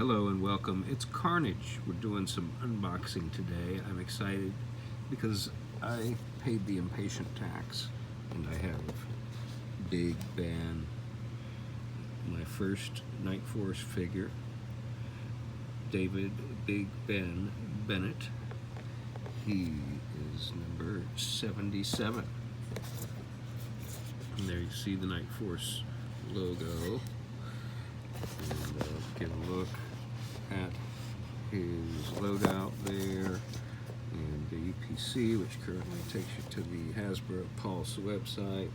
Hello and welcome. It's Carnage. We're doing some unboxing today. I'm excited because I paid the impatient tax and I have Big Ben, my first Night Force figure, David Big Ben Bennett. He is number 77. And there you see the Night Force logo. And give a look at his loadout there and the UPC, which currently takes you to the Hasbro Pulse website.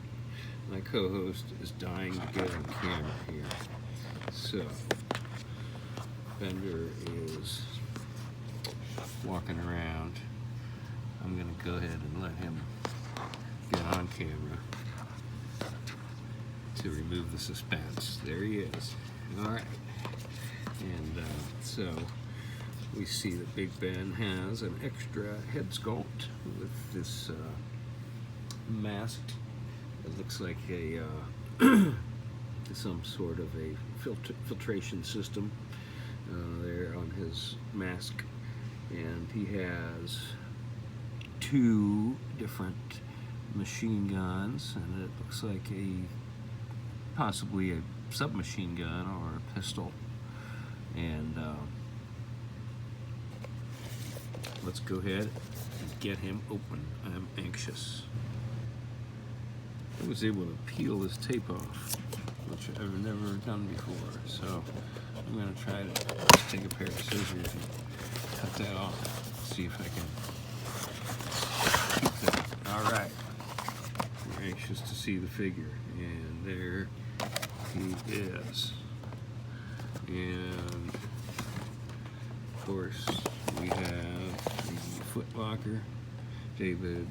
My co-host is dying to get on camera here. So, Bender is walking around. I'm going to go ahead and let him get on camera to remove the suspense. There he is. Alright, and so we see that Big Ben has an extra head sculpt with this mask. It looks like a some sort of a filtration system there on his mask, and he has two different machine guns, and it looks like possibly a submachine gun or a pistol. And let's go ahead and get him open. I'm anxious. I was able to peel this tape off, which I've never done before, so I'm going to try to take a pair of scissors and cut that off. See if I can keep that. Alright, we're anxious to see the figure, and there he is. And of course we have the foot locker, David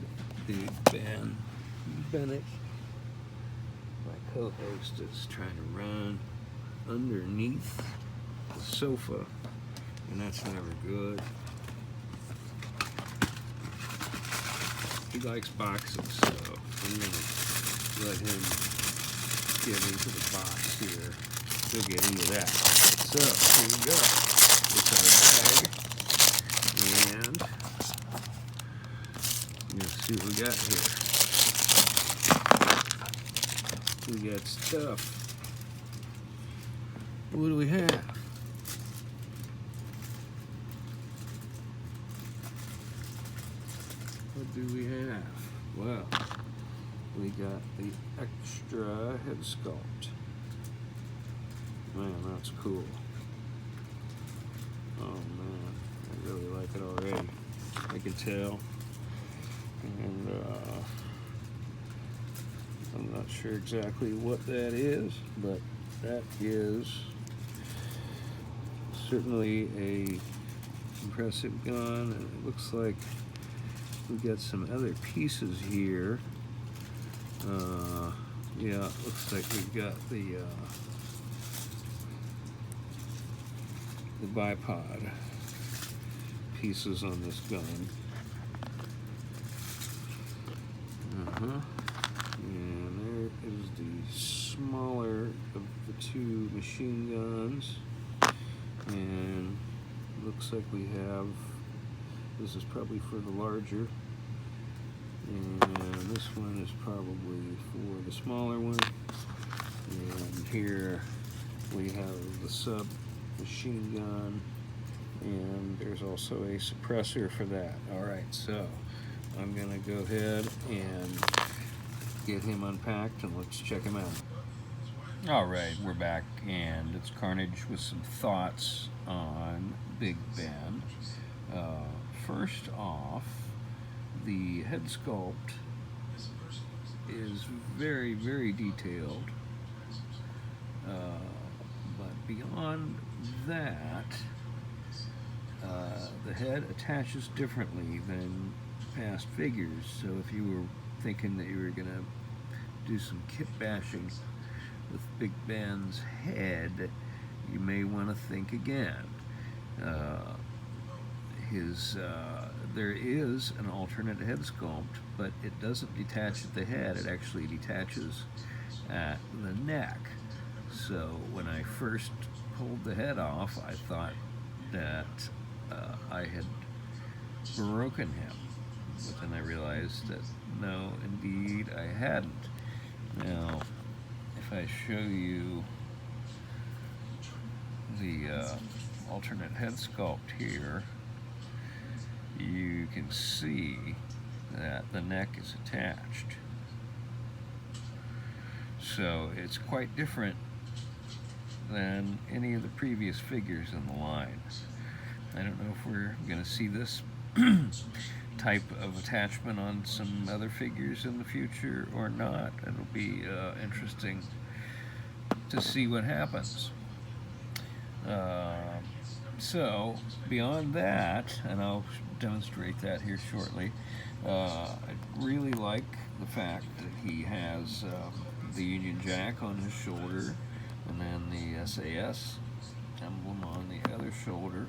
Big Ben Bennett. My co-host is trying to run underneath the sofa, and that's never good. He likes boxes, so I'm going to let him get into the box here. We'll get into that. So, here we go. It's our bag. And let's see what we got here. We got stuff. What do we have? What do we have? Well, we got the extra head sculpt. Man, that's cool. Oh man, I really like it already. I can tell. And I'm not sure exactly what that is, but that is certainly a impressive gun. And it looks like we got some other pieces here. Yeah, it looks like we've got the bipod pieces on this gun. And there is the smaller of the two machine guns. And looks like we have, this is probably for the larger. And this one is probably for the smaller one. And here we have the submachine gun, and there's also a suppressor for that. Alright, so I'm gonna go ahead and get him unpacked and let's check him out. Alright, we're back, and it's Carnage with some thoughts on Big Ben. First off, the head sculpt is very, very detailed, but beyond that, the head attaches differently than past figures. So if you were thinking that you were going to do some kit bashing with Big Ben's head, you may want to think again. There is an alternate head sculpt, but it doesn't detach at the head, it actually detaches at the neck. So when I first pulled the head off, I thought that I had broken him. But then I realized that no, indeed, I hadn't. Now, if I show you the alternate head sculpt here, you can see that the neck is attached. So it's quite different than any of the previous figures in the line. I don't know if we're going to see this type of attachment on some other figures in the future or not. It'll be interesting to see what happens. So beyond that, and I'll demonstrate that here shortly, I really like the fact that he has the Union Jack on his shoulder and then the SAS emblem on the other shoulder.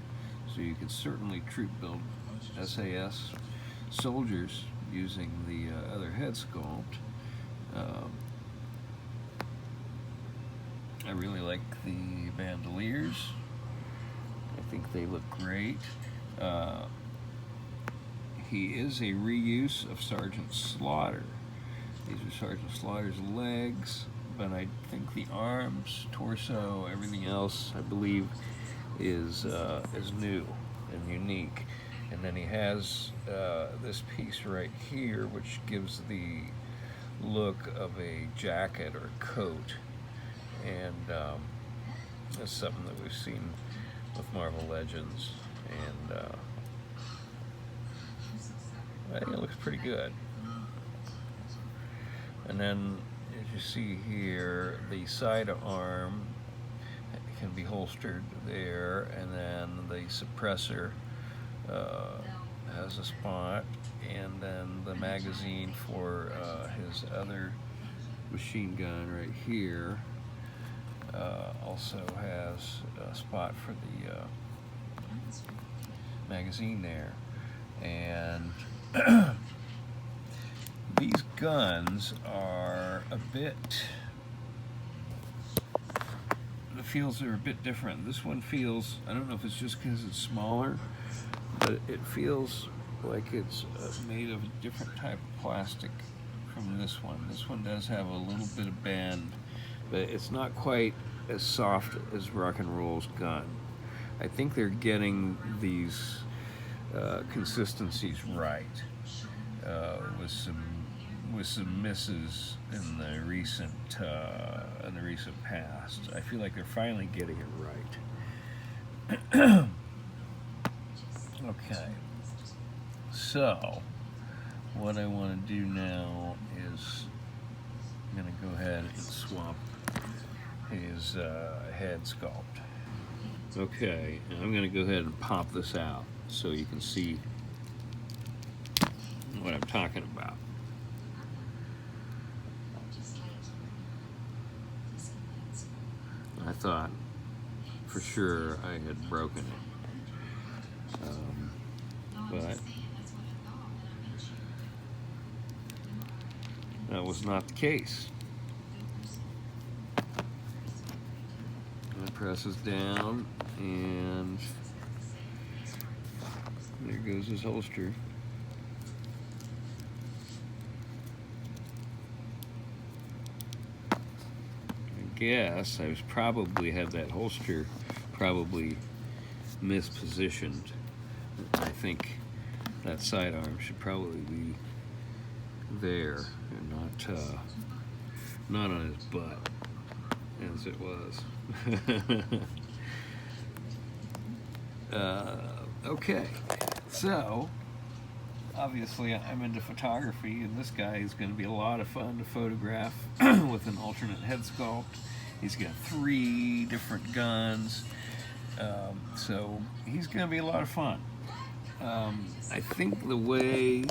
So you can certainly troop build SAS soldiers using the other head sculpt. I really like the bandoliers. I think they look great. He is a reuse of Sergeant Slaughter. These are Sergeant Slaughter's legs, but I think the arms, torso, everything else, I believe, is new and unique. And then he has this piece right here, which gives the look of a jacket or coat, and that's something that we've seen with Marvel Legends, and I think it looks pretty good. And then, as you see here, the side arm can be holstered there, and then the suppressor has a spot, and then the magazine for his other machine gun right here also has a spot for the magazine there. And these guns are a bit, the feels are a bit different. This one feels, I don't know if it's just because it's smaller, but it feels like it's made of a different type of plastic from this one. This one does have a little bit of bend, but it's not quite as soft as Rock and Roll's gun. I think they're getting these consistencies right with some misses in the recent past. I feel like they're finally getting it right. Okay, so what I want to do now is I'm going to go ahead and swap his head sculpt. Okay, and I'm going to go ahead and pop this out so you can see what I'm talking about. I thought for sure I had broken it, but that was not the case. It presses down, and there goes his holster. I guess I was probably had that holster probably mispositioned. I think that sidearm should probably be there and not on his butt as it was. Okay, so obviously I'm into photography, and this guy is going to be a lot of fun to photograph with an alternate head sculpt. He's got 3 different guns, so he's going to be a lot of fun. I think the way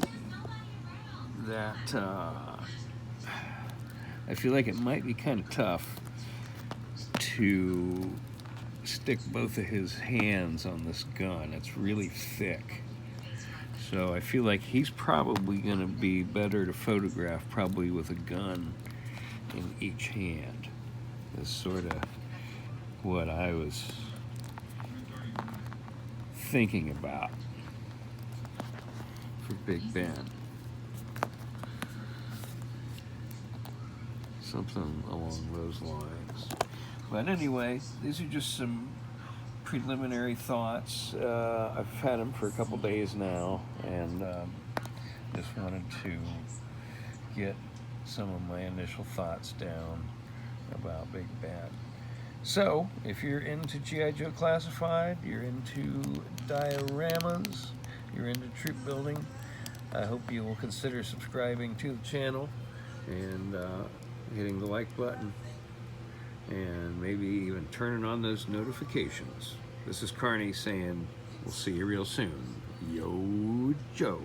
that I feel like it might be kind of tough to stick both of his hands on this gun. It's really thick. So I feel like he's probably going to be better to photograph probably with a gun in each hand. This sort of what I was thinking about for Big Ben. Something along those lines. But anyway, these are just some preliminary thoughts. I've had them for a couple days now, and just wanted to get some of my initial thoughts down about Big Ben. So, if you're into G.I. Joe Classified, you're into dioramas, you're into troop building, I hope you will consider subscribing to the channel and hitting the like button, and maybe even turning on those notifications. This is Carney saying we'll see you real soon. Yo, Joe.